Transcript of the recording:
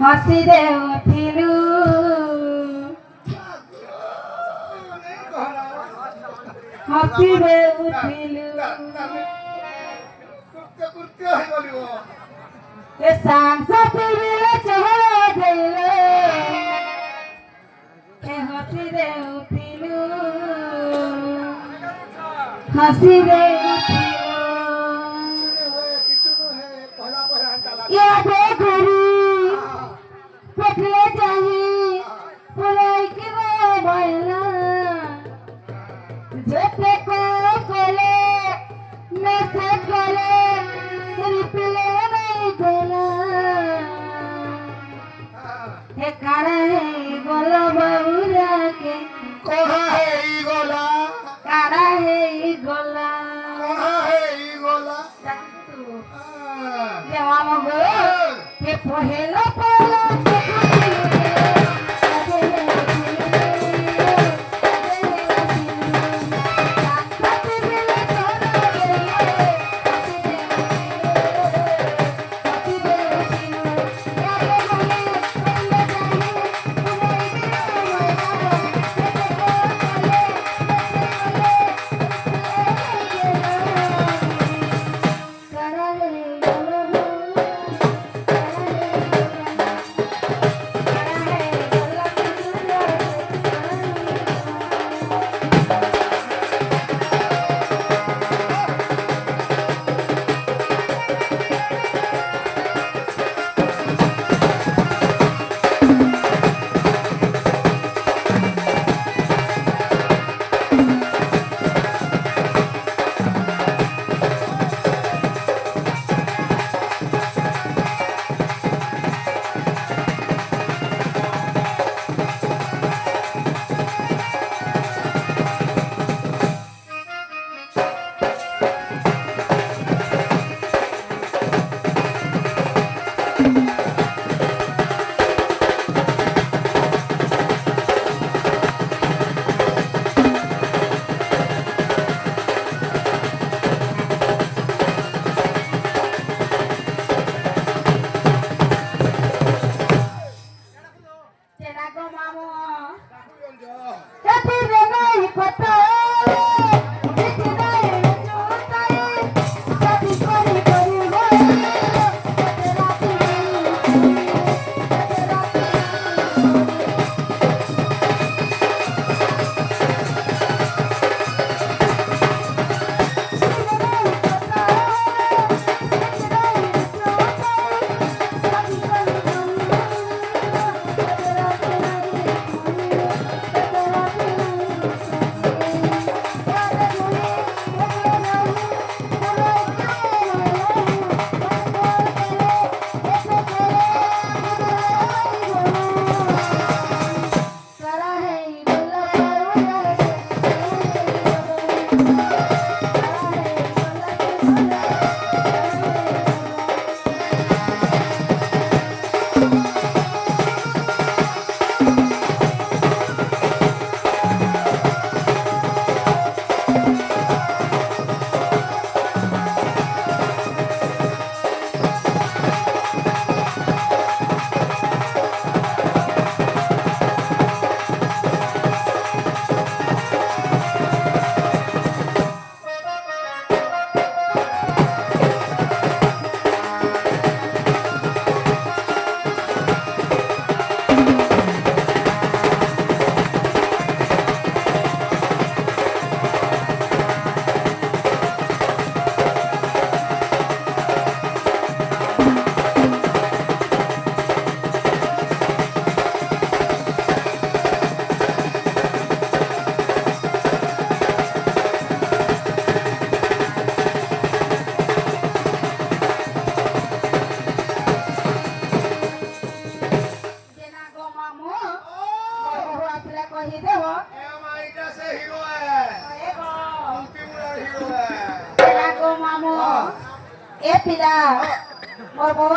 हसीरे उठिलु हसीरे उठिलु ए सांसती मिले चहरा देले ए हसीरे उठिलु हसीरे ये देखरी पटले जाही पुराई की बैला जेते को कोले नसे कोले रिपले नहीं देला हे काड़ा है गोला बाबूरा के कहा है ई गोला काड़ा है गोला कहा है ई गोला ये मामा गो ये पहेला पहेला ए पिला मोर बउआ